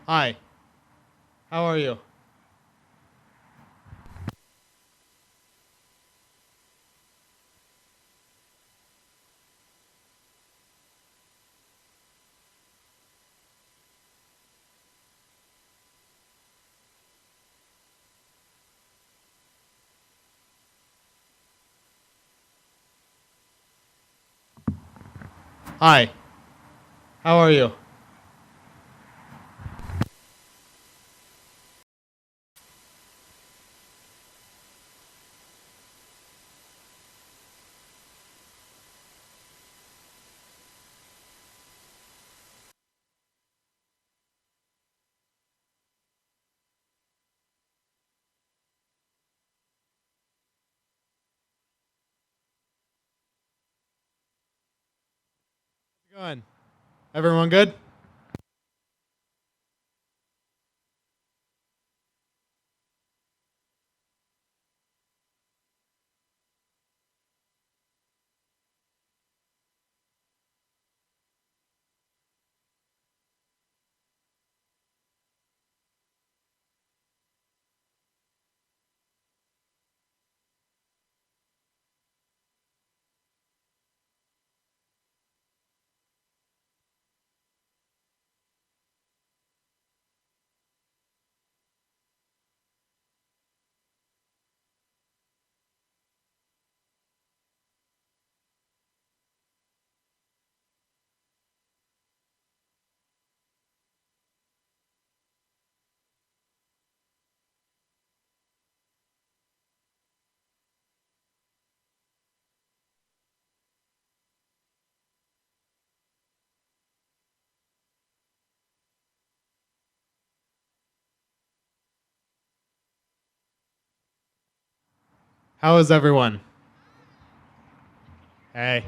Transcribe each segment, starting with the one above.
Hi, how are you? Hi, how are you? How's it going? Everyone good? How is everyone? Hey.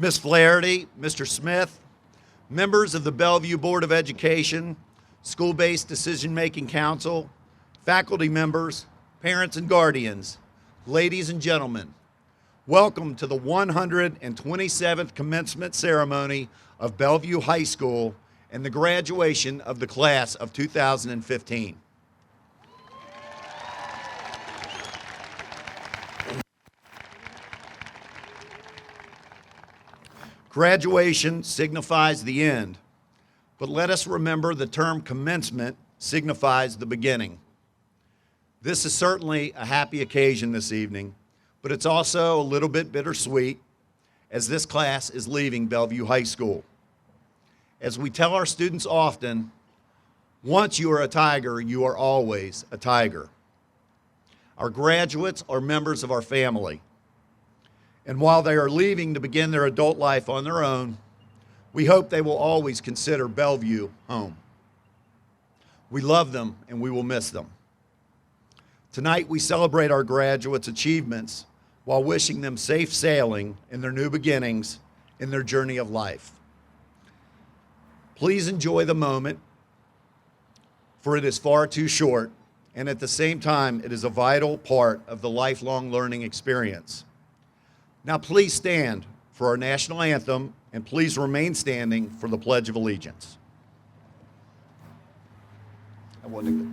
Ms. Flaherty, Mr. Smith, members of the Bellevue Board of Education, School-Based Decision-Making Council, faculty members, parents and guardians, ladies and gentlemen, welcome to the 127th commencement ceremony of Bellevue High School and the graduation of the class of 2015. Graduation signifies the end, but let us remember the term commencement signifies the beginning. This is certainly a happy occasion this evening, but it's also a little bit bittersweet as this class is leaving Bellevue High School. As we tell our students often, once you are a tiger, you are always a tiger. Our graduates are members of our family. And while they are leaving to begin their adult life on their own, we hope they will always consider Bellevue home. We love them and we will miss them. Tonight we celebrate our graduates' achievements while wishing them safe sailing in their new beginnings in their journey of life. Please enjoy the moment, for it is far too short, and at the same time, it is a vital part of the lifelong learning experience. Now please stand for our national anthem, and please remain standing for the Pledge of Allegiance. I wanted to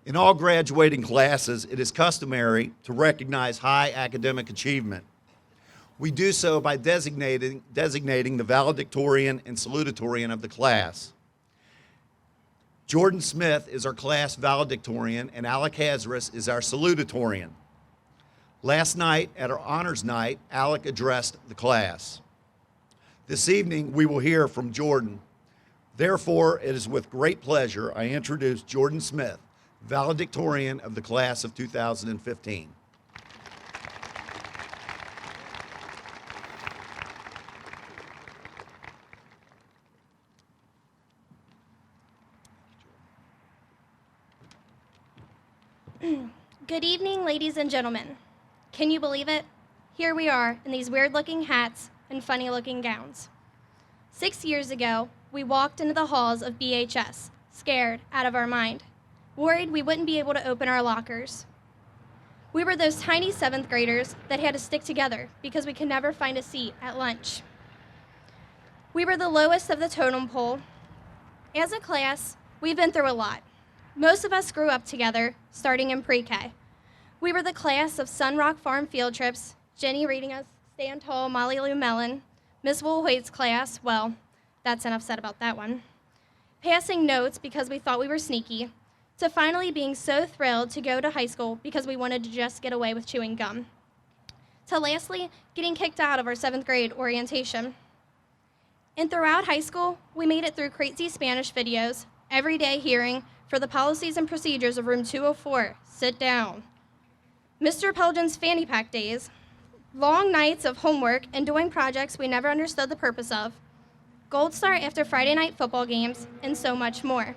In all graduating classes, it is customary to recognize high academic achievement. We do so by designating the valedictorian and salutatorian of the class. Jordan Smith is our class valedictorian, and Alec Hazris is our salutatorian. Last night, at our honors night, Alec addressed the class. This evening, we will hear from Jordan. Therefore, it is with great pleasure I introduce Jordan Smith, valedictorian of the class of 2015. Good evening, ladies and gentlemen. Can you believe it? Here we are in these weird-looking hats and funny-looking gowns. 6 years ago, we walked into the halls of BHS, scared out of our mind, worried we wouldn't be able to open our lockers. We were those tiny 7th graders that had to stick together because we could never find a seat at lunch. We were the lowest of the totem pole. As a class, we've been through a lot. Most of us grew up together, starting in pre-K. We were the class of Sun Rock Farm field trips, Jenny reading us Stand Tall, Molly Lou Mellon, Miss Woolhoit's class, well, that's enough said about that one. Passing notes because we thought we were sneaky, to finally being so thrilled to go to high school because we wanted to just get away with chewing gum. To lastly, getting kicked out of our 7th grade orientation. And throughout high school, we made it through crazy Spanish videos, every day hearing, for the policies and procedures of room 204, sit down. Mr. Pelgin's fanny pack days, long nights of homework and doing projects we never understood the purpose of, Gold Star after Friday night football games, and so much more.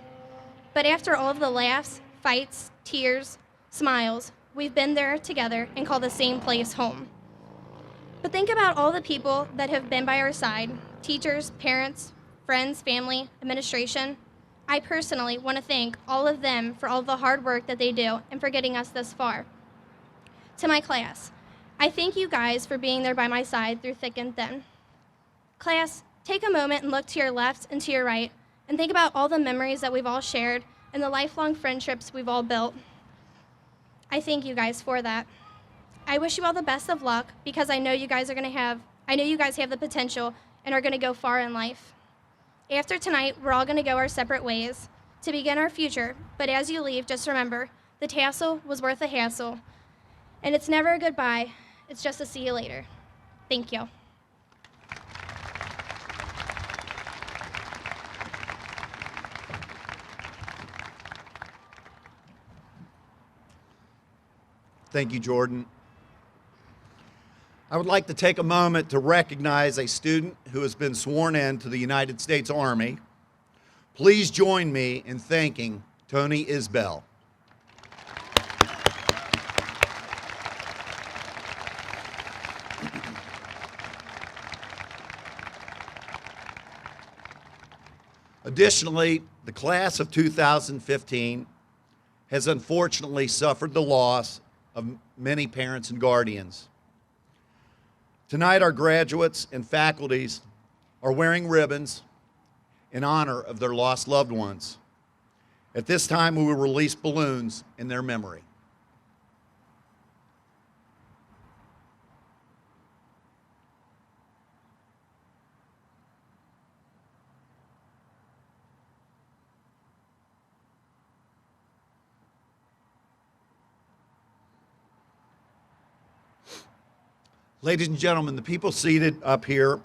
But after all of the laughs, fights, tears, smiles, we've been there together and call the same place home. But think about all the people that have been by our side, teachers, parents, friends, family, administration. I personally want to thank all of them for all the hard work that they do and for getting us this far. To my class, I thank you guys for being there by my side through thick and thin. Class, take a moment and look to your left and to your right and think about all the memories that we've all shared and the lifelong friendships we've all built. I thank you guys for that. I wish you all the best of luck because I know you guys have the potential and are going to go far in life. After tonight, we're all going to go our separate ways to begin our future, but as you leave, just remember, the tassel was worth the hassle, and it's never a goodbye, it's just a see you later. Thank you. Thank you, Jordan. I would like to take a moment to recognize a student who has been sworn in to the United States Army. Please join me in thanking Tony Isbell. Additionally, the class of 2015 has unfortunately suffered the loss of many parents and guardians. Tonight, our graduates and faculties are wearing ribbons in honor of their lost loved ones. At this time, we will release balloons in their memory. Ladies and gentlemen, the people seated up here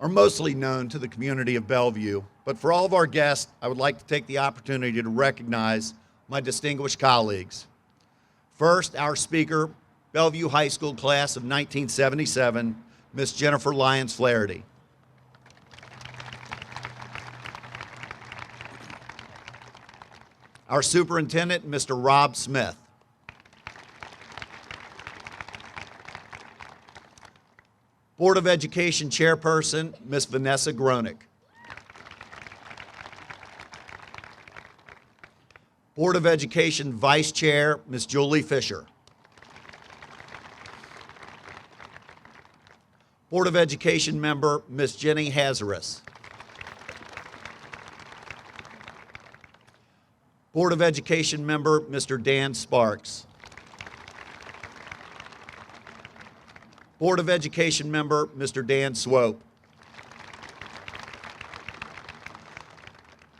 are mostly known to the community of Bellevue, but for all of our guests, I would like to take the opportunity to recognize my distinguished colleagues. First, our speaker, Bellevue High School class of 1977, Miss Jennifer Lyons Flaherty. Our superintendent, Mr. Rob Smith. Board of Education Chairperson, Ms. Vanessa Gronick. Board of Education Vice Chair, Ms. Julie Fisher. Board of Education Member, Ms. Jenny Hazaris. Board of Education Member, Mr. Dan Sparks. Board of Education Member, Mr. Dan Swope.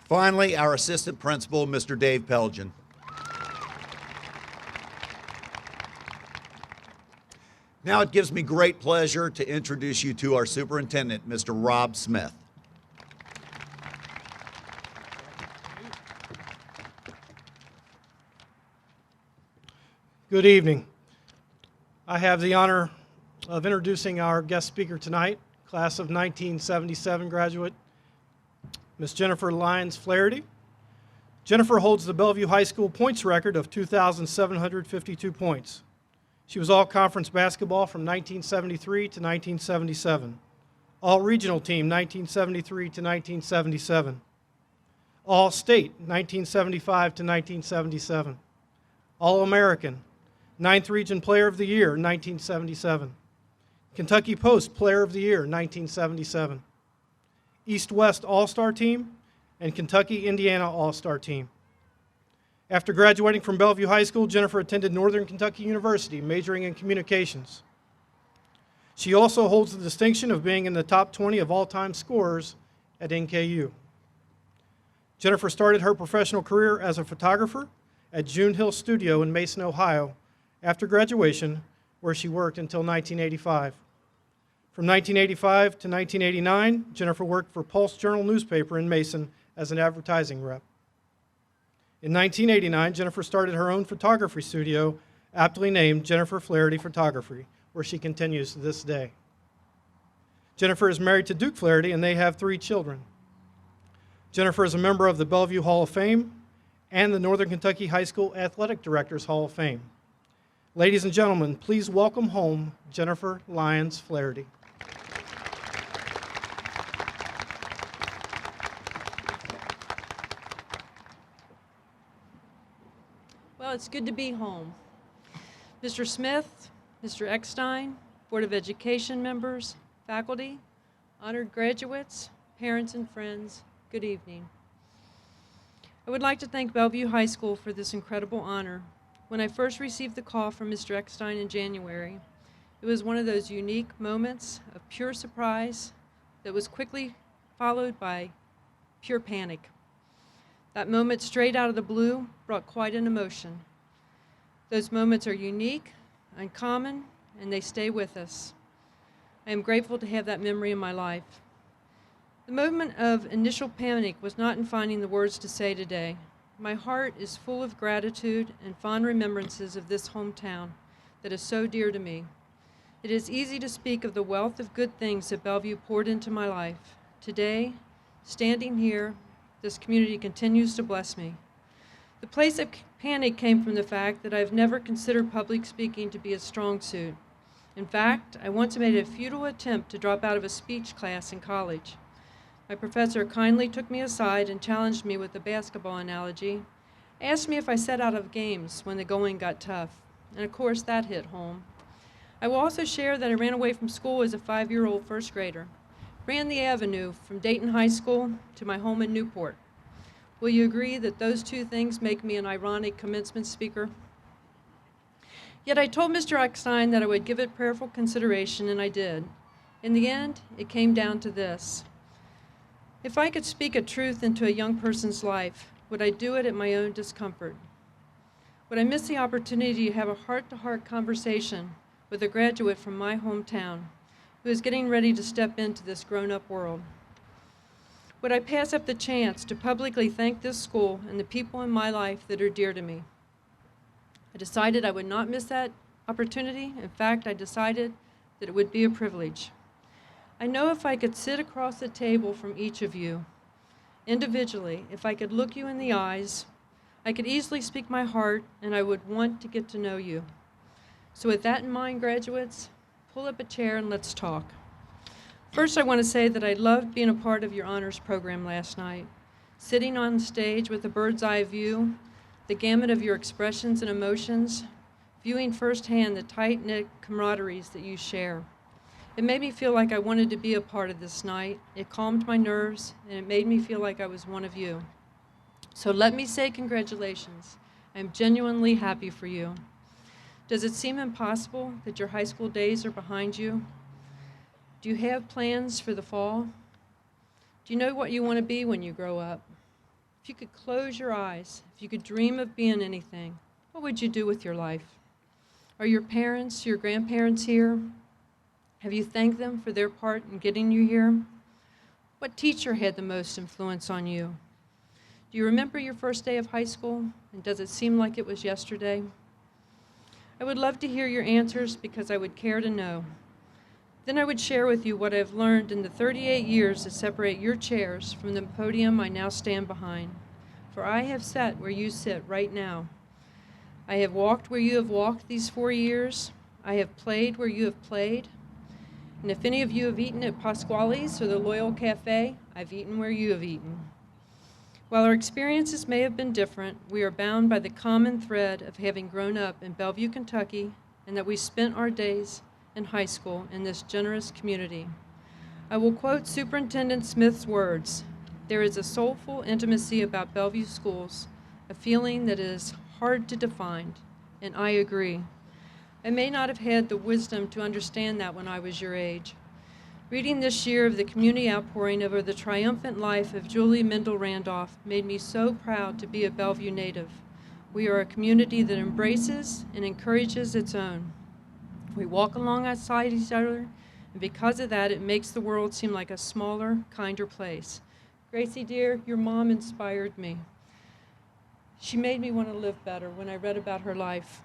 Finally, our Assistant Principal, Mr. Dave Pelgin. Now it gives me great pleasure to introduce you to our Superintendent, Mr. Rob Smith. Good evening. I have the honor of introducing our guest speaker tonight, class of 1977 graduate, Ms. Jennifer Lyons Flaherty. Jennifer holds the Bellevue High School points record of 2,752 points. She was all-conference basketball from 1973 to 1977, all-regional team 1973 to 1977, all-state 1975 to 1977, all-American, 9th Region Player of the Year 1977, Kentucky Post Player of the Year 1977, East-West All-Star Team, and Kentucky-Indiana All-Star Team. After graduating from Bellevue High School, Jennifer attended Northern Kentucky University, majoring in communications. She also holds the distinction of being in the top 20 of all-time scorers at NKU. Jennifer started her professional career as a photographer at June Hill Studio in Mason, Ohio, after graduation, where she worked until 1985. From 1985 to 1989, Jennifer worked for Pulse Journal newspaper in Mason as an advertising rep. In 1989, Jennifer started her own photography studio aptly named Jennifer Flaherty Photography, where she continues to this day. Jennifer is married to Duke Flaherty, and they have 3 children. Jennifer is a member of the Bellevue Hall of Fame and the Northern Kentucky High School Athletic Directors Hall of Fame. Ladies and gentlemen, please welcome home Jennifer Lyons Flaherty. Well, it's good to be home. Mr. Smith, Mr. Eckstein, Board of Education members, faculty, honored graduates, parents, and friends, good evening. I would like to thank Bellevue High School for this incredible honor. When I first received the call from Mr. Eckstein in January, it was one of those unique moments of pure surprise that was quickly followed by pure panic. That moment straight out of the blue brought quite an emotion. Those moments are unique, uncommon, and they stay with us. I am grateful to have that memory in my life. The moment of initial panic was not in finding the words to say today. My heart is full of gratitude and fond remembrances of this hometown that is so dear to me. It is easy to speak of the wealth of good things that Bellevue poured into my life. Today, standing here, this community continues to bless me. The place of panic came from the fact that I've never considered public speaking to be a strong suit. In fact, I once made a futile attempt to drop out of a speech class in college. My professor kindly took me aside and challenged me with a basketball analogy, asked me if I sat out of games when the going got tough, and of course that hit home. I will also share that I ran away from school as a 5-year-old first grader, ran the avenue from Dayton High School to my home in Newport. Will you agree that those 2 things make me an ironic commencement speaker? Yet I told Mr. Eckstein that I would give it prayerful consideration, and I did. In the end, it came down to this. If I could speak a truth into a young person's life, would I do it at my own discomfort? Would I miss the opportunity to have a heart-to-heart conversation with a graduate from my hometown who is getting ready to step into this grown-up world? Would I pass up the chance to publicly thank this school and the people in my life that are dear to me? I decided I would not miss that opportunity. In fact, I decided that it would be a privilege. I know if I could sit across the table from each of you, individually, if I could look you in the eyes, I could easily speak my heart, and I would want to get to know you. So with that in mind, graduates, pull up a chair and let's talk. First, I want to say that I loved being a part of your honors program last night. Sitting on stage with a bird's eye view, the gamut of your expressions and emotions, viewing firsthand the tight-knit camaraderies that you share. It made me feel like I wanted to be a part of this night. It calmed my nerves, and it made me feel like I was one of you. So let me say congratulations. I'm genuinely happy for you. Does it seem impossible that your high school days are behind you? Do you have plans for the fall? Do you know what you want to be when you grow up? If you could close your eyes, if you could dream of being anything, what would you do with your life? Are your parents, your grandparents here? Have you thanked them for their part in getting you here? What teacher had the most influence on you? Do you remember your first day of high school, and does it seem like it was yesterday? I would love to hear your answers because I would care to know. Then I would share with you what I've learned in the 38 years that separate your chairs from the podium I now stand behind. For I have sat where you sit right now. I have walked where you have walked these 4 years. I have played where you have played. And if any of you have eaten at Pasquale's or the Loyal Cafe, I've eaten where you have eaten. While our experiences may have been different, we are bound by the common thread of having grown up in Bellevue, Kentucky, and that we spent our days in high school in this generous community. I will quote Superintendent Smith's words, "There is a soulful intimacy about Bellevue schools, a feeling that is hard to define," and I agree. I may not have had the wisdom to understand that when I was your age. Reading this year of the community outpouring over the triumphant life of Julie Mendel Randolph made me so proud to be a Bellevue native. We are a community that embraces and encourages its own. We walk alongside each other, and because of that, it makes the world seem like a smaller, kinder place. Gracie, dear, your mom inspired me. She made me want to live better when I read about her life.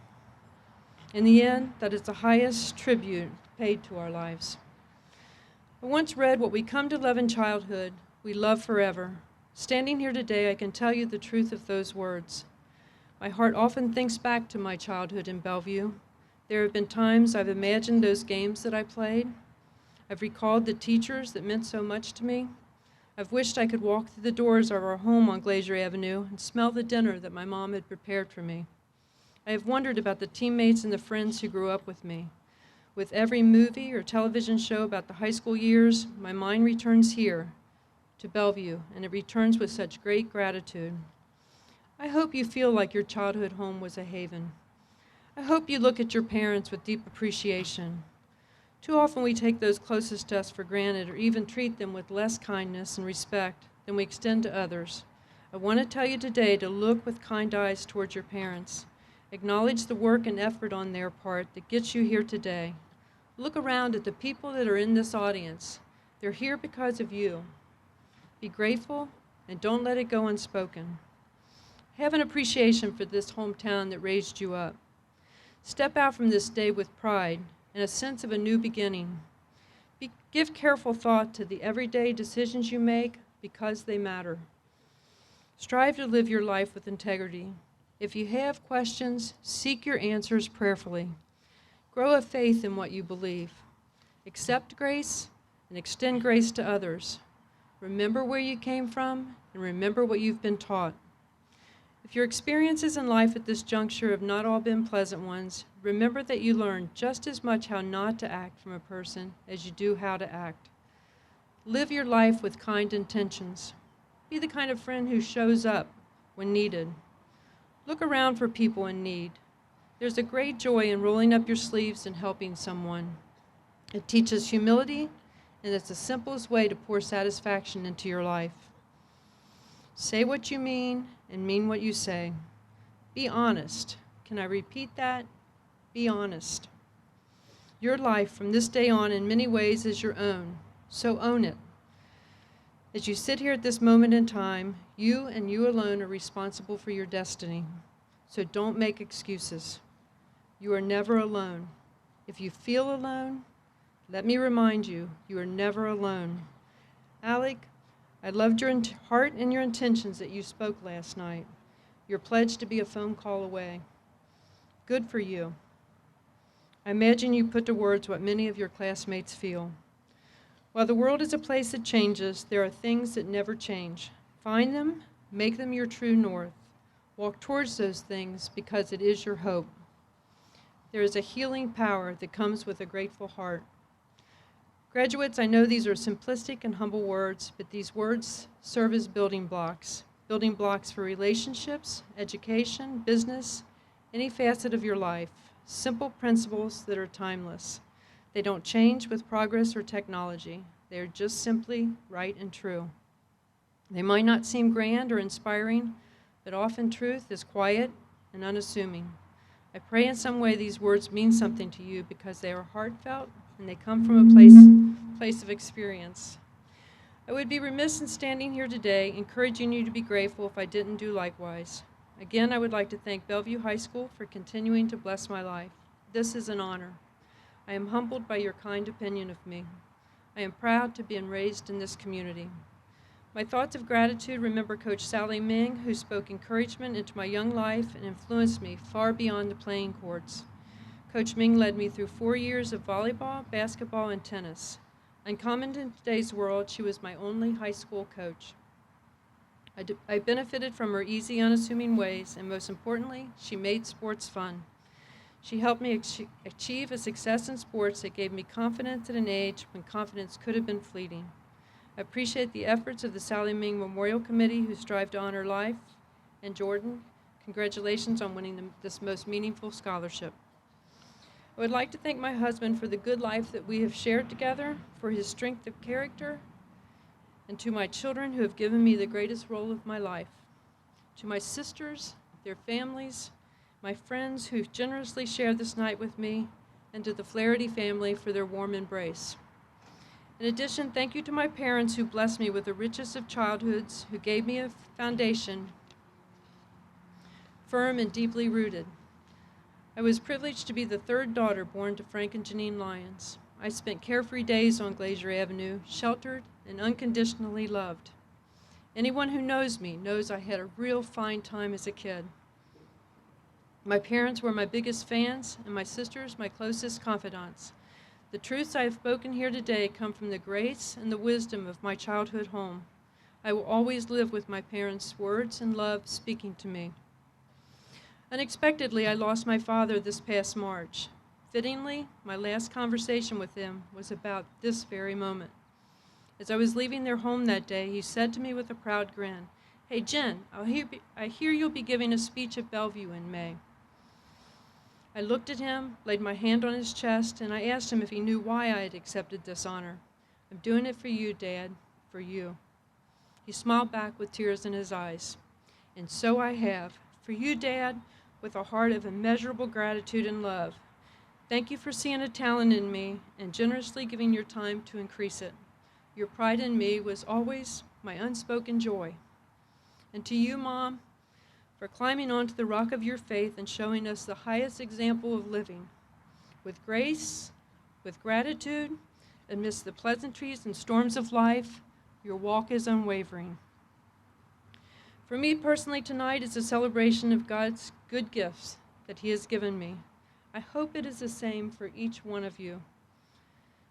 In the end, that is the highest tribute paid to our lives. I once read, "What we come to love in childhood, we love forever." Standing here today, I can tell you the truth of those words. My heart often thinks back to my childhood in Bellevue. There have been times I've imagined those games that I played. I've recalled the teachers that meant so much to me. I've wished I could walk through the doors of our home on Glacier Avenue and smell the dinner that my mom had prepared for me. I have wondered about the teammates and the friends who grew up with me. With every movie or television show about the high school years, my mind returns here to Bellevue, and it returns with such great gratitude. I hope you feel like your childhood home was a haven. I hope you look at your parents with deep appreciation. Too often we take those closest to us for granted or even treat them with less kindness and respect than we extend to others. I want to tell you today to look with kind eyes towards your parents. Acknowledge the work and effort on their part that gets you here today. Look around at the people that are in this audience. They're here because of you. Be grateful and don't let it go unspoken. Have an appreciation for this hometown that raised you up. Step out from this day with pride and a sense of a new beginning. Give careful thought to the everyday decisions you make because they matter. Strive to live your life with integrity. If you have questions, seek your answers prayerfully. Grow a faith in what you believe. Accept grace and extend grace to others. Remember where you came from and remember what you've been taught. If your experiences in life at this juncture have not all been pleasant ones, remember that you learn just as much how not to act from a person as you do how to act. Live your life with kind intentions. Be the kind of friend who shows up when needed. Look around for people in need. There's a great joy in rolling up your sleeves and helping someone. It teaches humility, and it's the simplest way to pour satisfaction into your life. Say what you mean and mean what you say. Be honest. Can I repeat that? Be honest. Your life from this day on in many ways is your own, so own it. As you sit here at this moment in time, you and you alone are responsible for your destiny. So don't make excuses. You are never alone. If you feel alone, let me remind you, you are never alone. Alec, I loved your heart and your intentions that you spoke last night. Your pledge to be a phone call away. Good for you. I imagine you put to words what many of your classmates feel. While the world is a place that changes, there are things that never change. Find them, make them your true north. Walk towards those things because it is your hope. There is a healing power that comes with a grateful heart. Graduates, I know these are simplistic and humble words, but these words serve as building blocks for relationships, education, business, any facet of your life. Simple principles that are timeless. They don't change with progress or technology. They are just simply right and true. They might not seem grand or inspiring, but often truth is quiet and unassuming. I pray in some way these words mean something to you because they are heartfelt and they come from a place of experience. I would be remiss in standing here today encouraging you to be grateful if I didn't do likewise. Again, I would like to thank Bellevue High School for continuing to bless my life. This is an honor. I am humbled by your kind opinion of me. I am proud to be raised in this community. My thoughts of gratitude remember Coach Sally Ming, who spoke encouragement into my young life and influenced me far beyond the playing courts. Coach Ming led me through 4 years of volleyball, basketball, and tennis. Uncommon in today's world, she was my only high school coach. I benefited from her easy, unassuming ways, and most importantly, she made sports fun. She helped me achieve a success in sports that gave me confidence at an age when confidence could have been fleeting. I appreciate the efforts of the Sally Ming Memorial Committee who strive to honor life. And Jordan, congratulations on winning this most meaningful scholarship. I would like to thank my husband for the good life that we have shared together, for his strength of character, and to my children who have given me the greatest role of my life. To my sisters, their families, my friends who generously shared this night with me, and to the Flaherty family for their warm embrace. In addition, thank you to my parents who blessed me with the richest of childhoods, who gave me a foundation firm and deeply rooted. I I was privileged to be the third daughter born to Frank and Janine Lyons. I spent carefree days on Glacier Avenue, sheltered and unconditionally loved. Anyone who knows me knows I had a real fine time as a kid. My parents were my biggest fans, and my sisters my closest confidants. The truths I have spoken here today come from the grace and the wisdom of my childhood home. I will always live with my parents' words and love speaking to me. Unexpectedly, I lost my father this past March. Fittingly, my last conversation with him was about this very moment. As I was leaving their home that day, he said to me with a proud grin, "Hey, Jen, I hear you'll be giving a speech at Bellevue in May." I looked at him, laid my hand on his chest, and I asked him if he knew why I had accepted this honor. "I'm doing it for you, Dad, for you." He smiled back with tears in his eyes. "And so I have. For you, Dad, with a heart of immeasurable gratitude and love. Thank you for seeing a talent in me and generously giving your time to increase it. Your pride in me was always my unspoken joy. And to you, Mom, for climbing onto the rock of your faith and showing us the highest example of living. With grace, with gratitude, amidst the pleasantries and storms of life, your walk is unwavering. For me personally, tonight is a celebration of God's good gifts that He has given me. I hope it is the same for each one of you.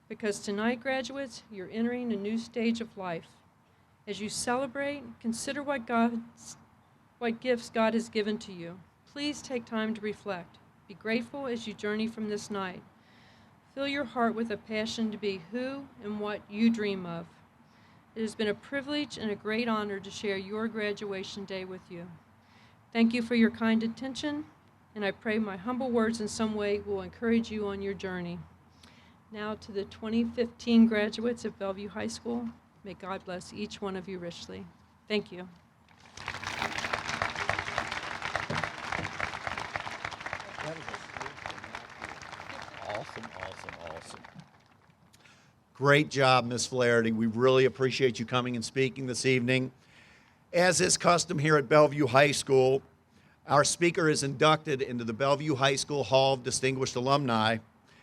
Because tonight, graduates, you're entering a new stage of life. As you celebrate, consider what gifts God has given to you. Please take time to reflect. Be grateful as you journey from this night. Fill your heart with a passion to be who and what you dream of. It has been a privilege and a great honor to share your graduation day with you. Thank you for your kind attention, and I pray my humble words in some way will encourage you on your journey. Now to the 2015 graduates of Bellevue High School, may God bless each one of you richly. Thank you. Awesome. Great job, Ms. Flaherty. We really appreciate you coming and speaking this evening. As is custom here at Bellevue High School, our speaker is inducted into the Bellevue High School Hall of Distinguished Alumni.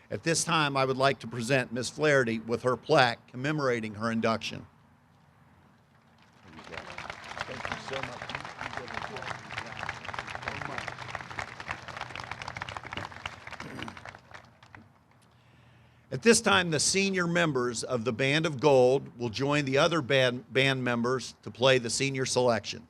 At this time, I would like to present Ms. Flaherty with her plaque commemorating her induction. Thank you so much. At this time, the senior members of the Band of Gold will join the other band members to play the senior selection.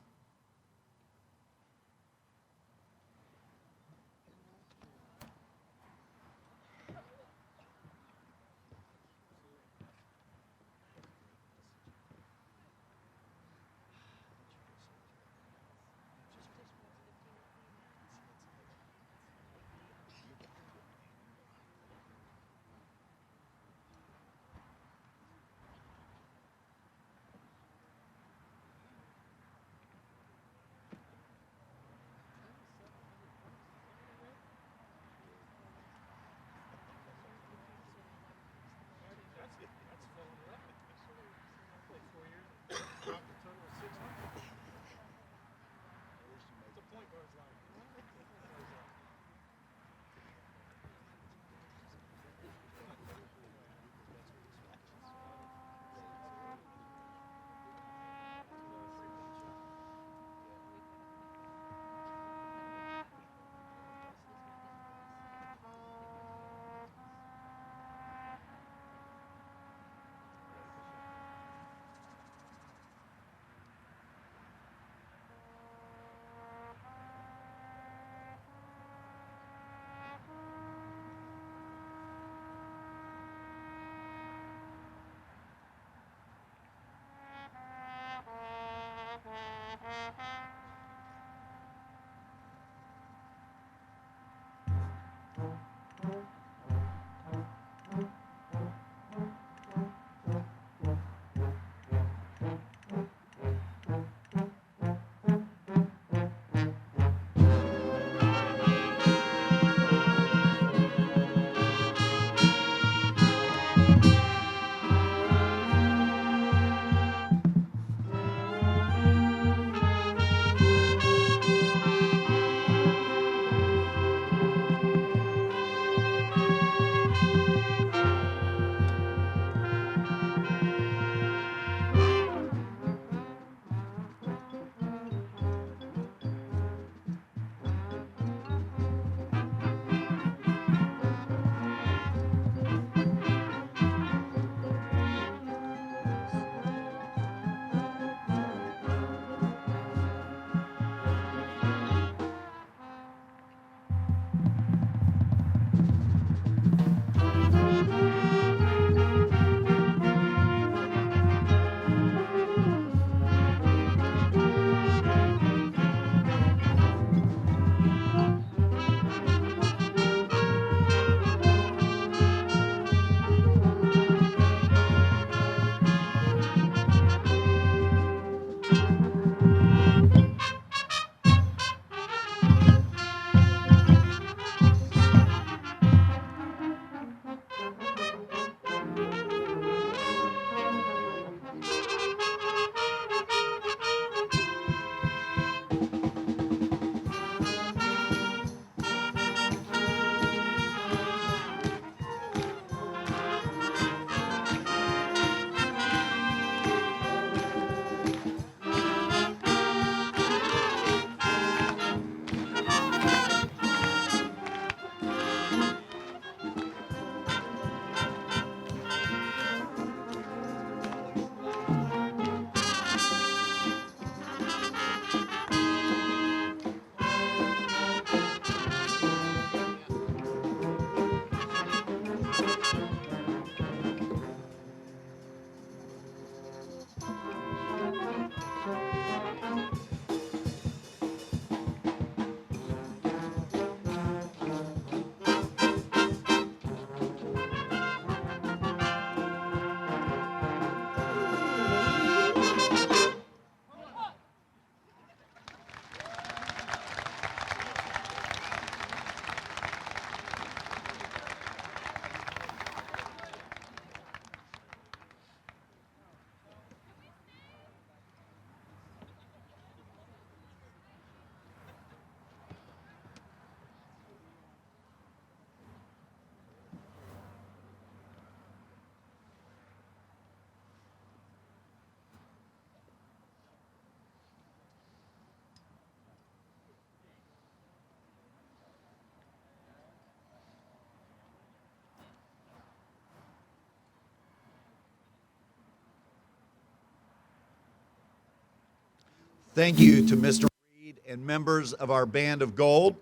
Thank you to Mr. Reed and members of our Band of Gold.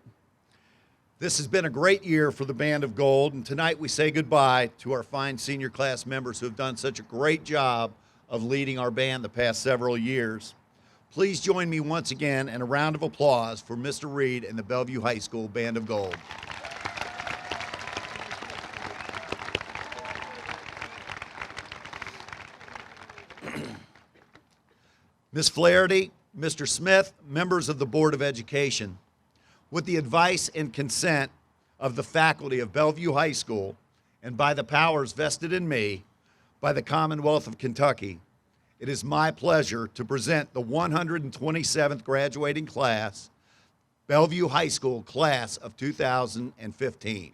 This has been a great year for the Band of Gold, and tonight we say goodbye to our fine senior class members who have done such a great job of leading our band the past several years. Please join me once again in a round of applause for Mr. Reed and the Bellevue High School Band of Gold. Ms. Flaherty, Mr. Smith, members of the Board of Education, with the advice and consent of the faculty of Bellevue High School and by the powers vested in me by the Commonwealth of Kentucky, it is my pleasure to present the 127th graduating class, Bellevue High School class of 2015.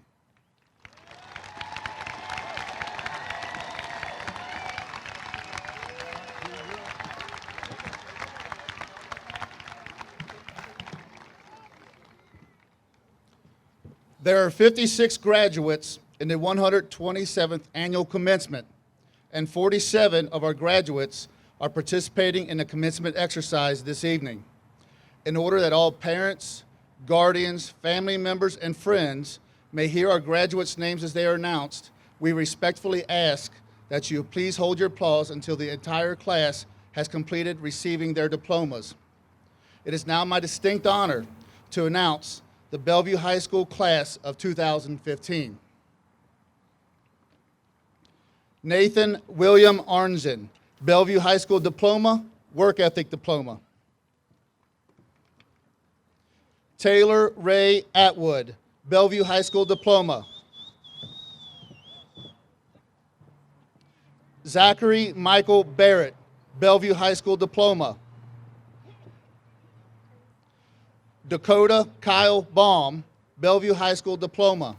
There are 56 graduates in the 127th annual commencement, and 47 of our graduates are participating in the commencement exercise this evening. In order that all parents, guardians, family members, and friends may hear our graduates' names as they are announced, we respectfully ask that you please hold your applause until the entire class has completed receiving their diplomas. It is now my distinct honor to announce the Bellevue High School class of 2015. Nathan William Arnzen, Bellevue High School Diploma, Work Ethic Diploma. Taylor Ray Atwood, Bellevue High School Diploma. Zachary Michael Barrett, Bellevue High School Diploma. Dakota Kyle Baum, Bellevue High School Diploma.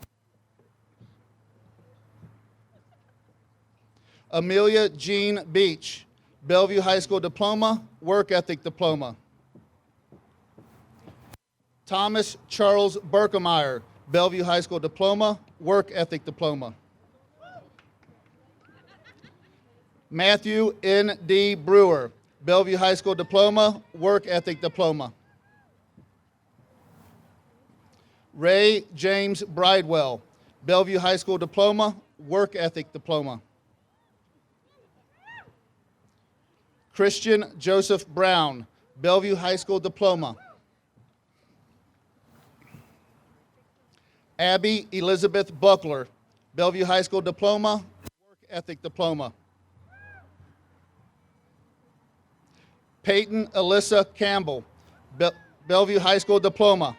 Amelia Jean Beach, Bellevue High School Diploma, Work Ethic Diploma. Thomas Charles Berkemeyer, Bellevue High School Diploma, Work Ethic Diploma. Matthew N.D. Brewer, Bellevue High School Diploma, Work Ethic Diploma. Ray James Bridewell, Bellevue High School Diploma, Work Ethic Diploma. Christian Joseph Brown, Bellevue High School Diploma. Abby Elizabeth Buckler, Bellevue High School Diploma, Work Ethic Diploma. Peyton Alyssa Campbell, Bellevue High School Diploma.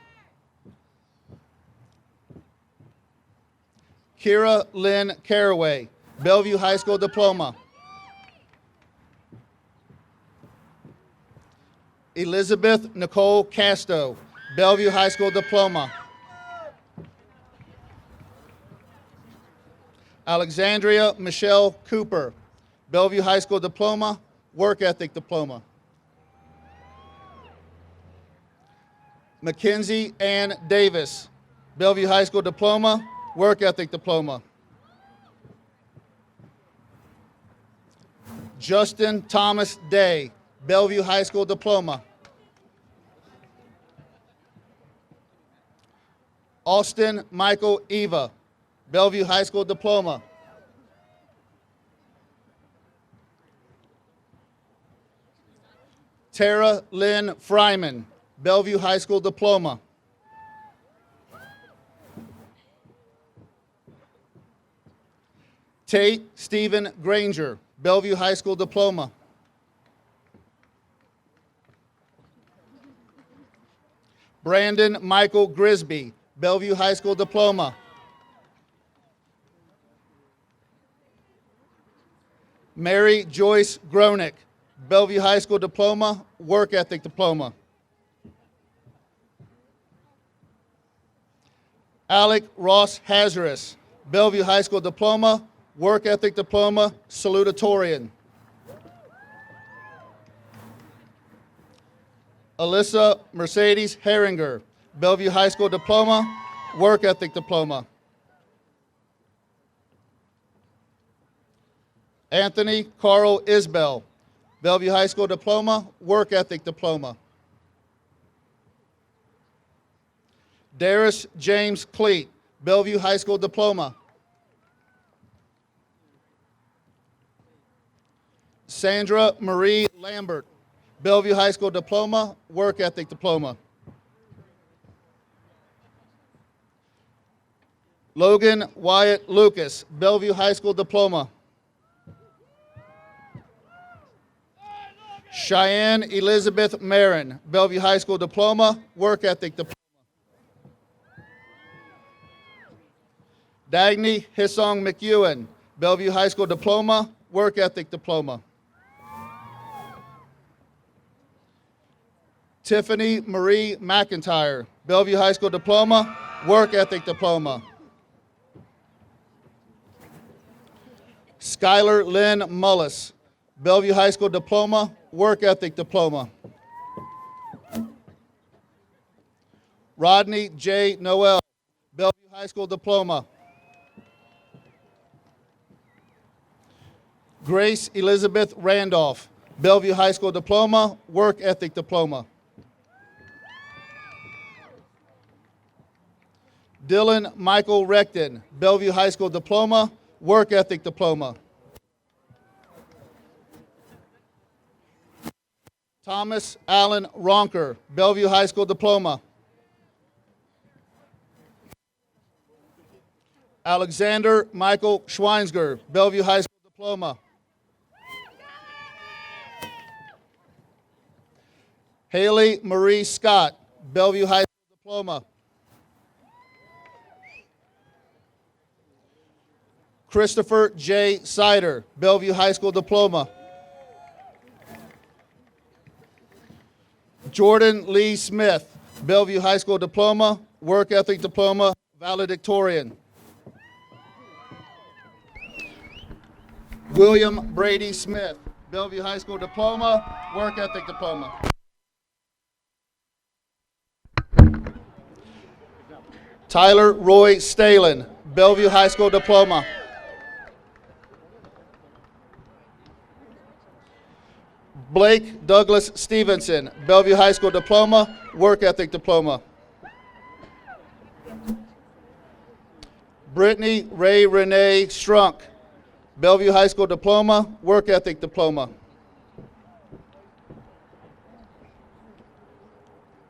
Kira Lynn Caraway, Bellevue High School Diploma. Elizabeth Nicole Casto, Bellevue High School Diploma. Alexandria Michelle Cooper, Bellevue High School Diploma, Work Ethic Diploma. Mackenzie Ann Davis, Bellevue High School Diploma, Work Ethic Diploma. Justin Thomas Day, Bellevue High School Diploma. Austin Michael Eva, Bellevue High School Diploma. Tara Lynn Fryman, Bellevue High School Diploma. Tate Stephen Granger, Bellevue High School Diploma. Brandon Michael Grisby, Bellevue High School Diploma. Mary Joyce Gronick, Bellevue High School Diploma, Work Ethic Diploma. Alec Ross Hazaris, Bellevue High School Diploma, Work Ethic Diploma, Salutatorian. Alyssa Mercedes Herringer, Bellevue High School Diploma, Work Ethic Diploma. Anthony Carl Isbell, Bellevue High School Diploma, Work Ethic Diploma. Darius James Cleet, Bellevue High School diploma. Sandra Marie Lambert, Bellevue High School diploma, work ethic diploma. Logan Wyatt Lucas, Bellevue High School diploma. Cheyenne Elizabeth Marin, Bellevue High School diploma, work ethic diploma. Dagny Hissong McEwen, Bellevue High School diploma, work ethic diploma. Tiffany Marie McIntyre, Bellevue High School diploma, work ethic diploma. Skylar Lynn Mullis, Bellevue High School diploma, work ethic diploma. Rodney J. Noel, Bellevue High School diploma. Grace Elizabeth Randolph, Bellevue High School diploma, work ethic diploma. Dylan Michael Recton, Bellevue High School diploma, work ethic diploma. Thomas Allen Ronker, Bellevue High School diploma. Alexander Michael Schweinsger, Bellevue High School diploma. Haley Marie Scott, Bellevue High School diploma. Christopher J. Sider, Bellevue High School diploma. Jordan Lee Smith, Bellevue High School diploma, work ethic diploma, valedictorian. William Brady Smith, Bellevue High School diploma, work ethic diploma. Tyler Roy Stalin, Bellevue High School diploma. Blake Douglas Stevenson, Bellevue High School diploma, work ethic diploma. Brittany Ray Renee Strunk, Bellevue High School diploma, work ethic diploma.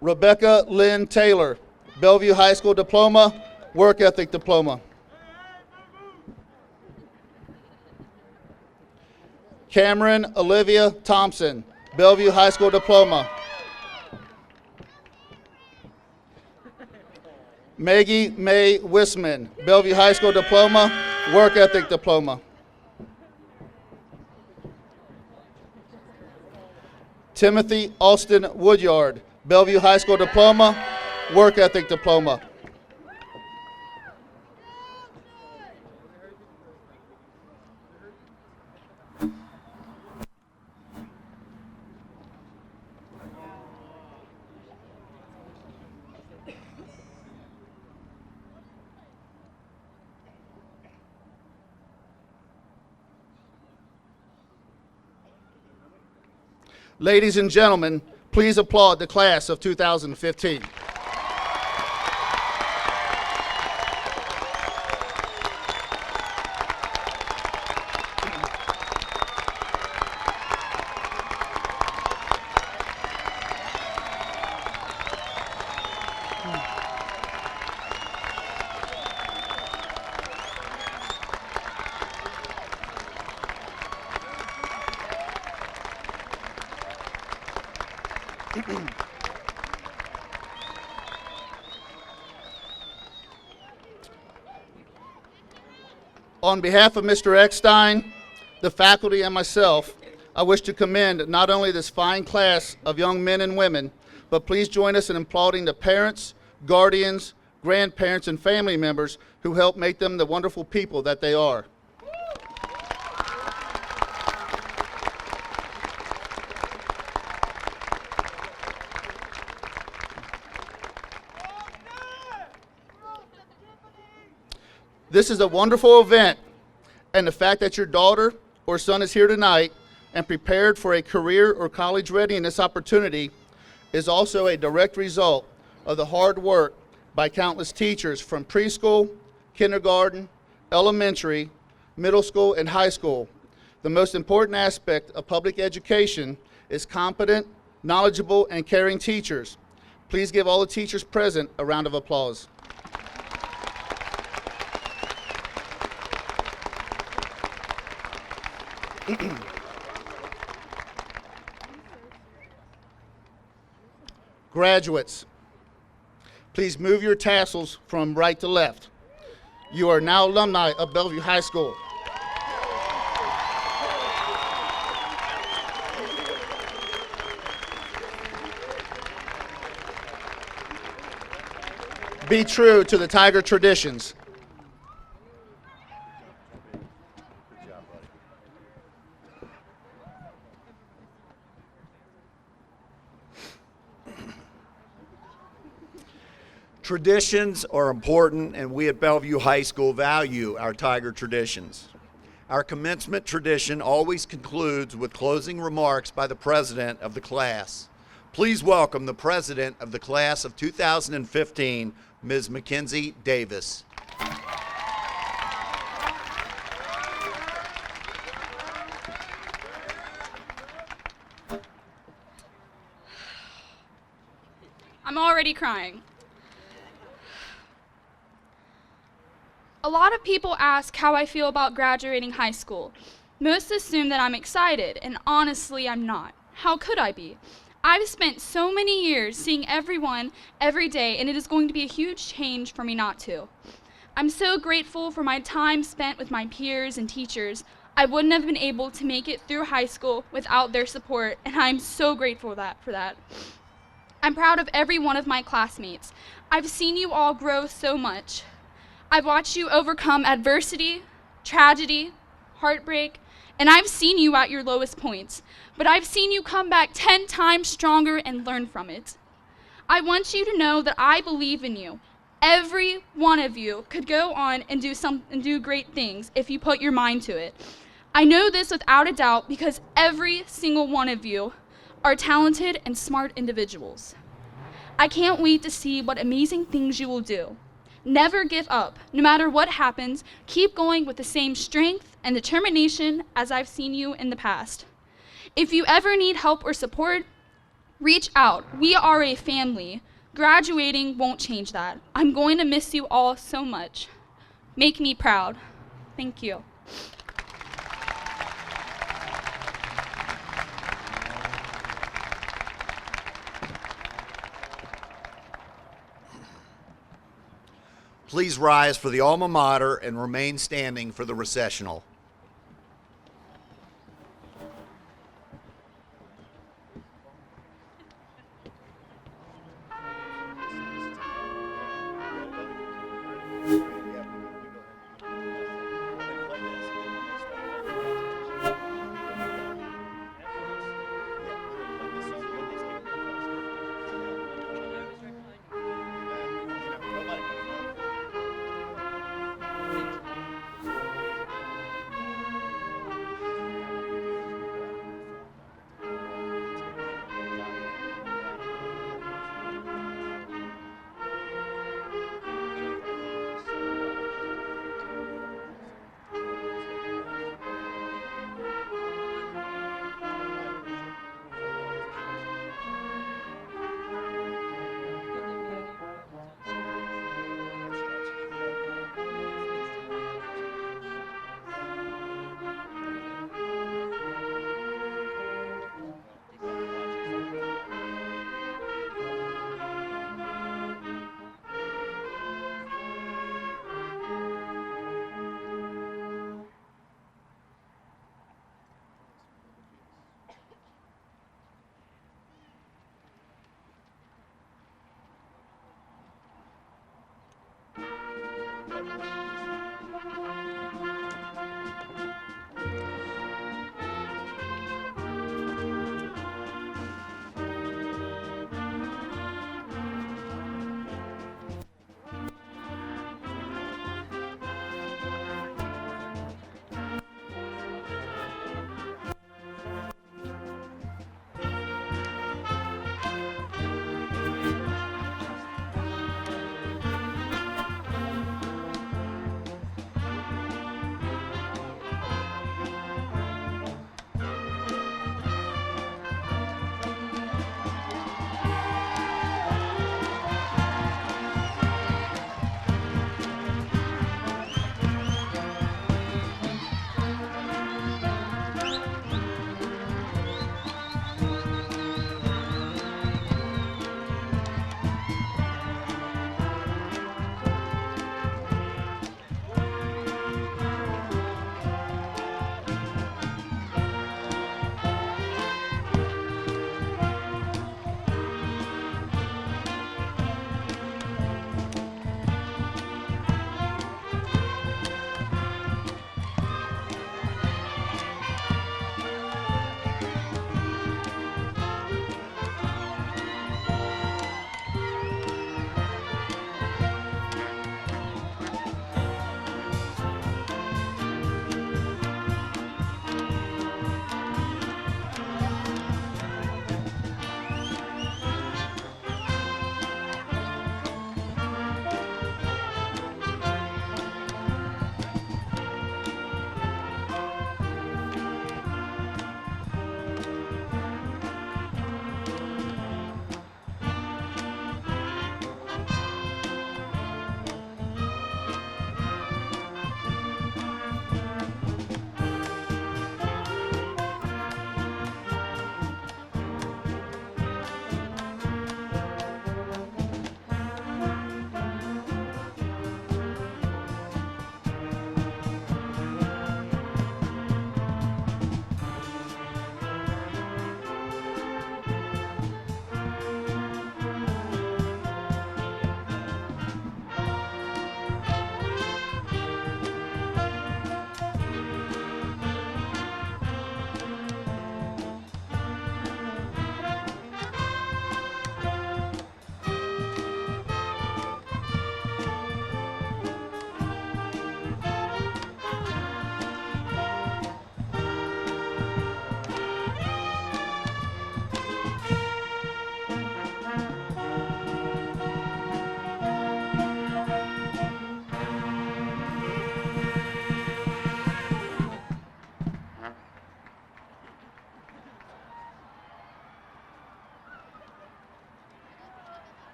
Rebecca Lynn Taylor, Bellevue High School diploma, work ethic diploma. Cameron Olivia Thompson, Bellevue High School diploma. Maggie Mae Wisman, Bellevue High School diploma, work ethic diploma. Timothy Austin Woodyard, Bellevue High School diploma, work ethic diploma. Ladies and gentlemen, please applaud the class of 2015. On behalf of Mr. Eckstein, the faculty, and myself, I wish to commend not only this fine class of young men and women, but please join us in applauding the parents, guardians, grandparents, and family members who helped make them the wonderful people that they are. This is a wonderful event, and the fact that your daughter or son is here tonight and prepared for a career or college readiness opportunity is also a direct result of the hard work by countless teachers from preschool, kindergarten, elementary, middle school, and high school. The most important aspect of public education is competent, knowledgeable, and caring teachers. Please give all the teachers present a round of applause. Graduates, please move your tassels from right to left. You are now alumni of Bellevue High School. Be true to the Tiger traditions. Traditions are important, and we at Bellevue High School value our Tiger traditions. Our commencement tradition always concludes with closing remarks by the president of the class. Please welcome the president of the class of 2015, Ms. Mackenzie Davis. I'm already crying. A lot of people ask how I feel about graduating high school. Most assume that I'm excited, and honestly, I'm not. How could I be? I've spent so many years seeing everyone every day, and it is going to be a huge change for me not to. I'm so grateful for my time spent with my peers and teachers. I wouldn't have been able to make it through high school without their support, and I'm so grateful for that. I'm proud of every one of my classmates. I've seen you all grow so much. I've watched you overcome adversity, tragedy, heartbreak, and I've seen you at your lowest points, but I've seen you come back 10 times stronger and learn from it. I want you to know that I believe in you. Every one of you could go on and do great things if you put your mind to it. I know this without a doubt because every single one of you are talented and smart individuals. I can't wait to see what amazing things you will do. Never give up. No matter what happens, keep going with the same strength and determination as I've seen you in the past. If you ever need help or support, reach out. We are a family. Graduating won't change that. I'm going to miss you all so much. Make me proud. Thank you. Please rise for the alma mater and remain standing for the recessional.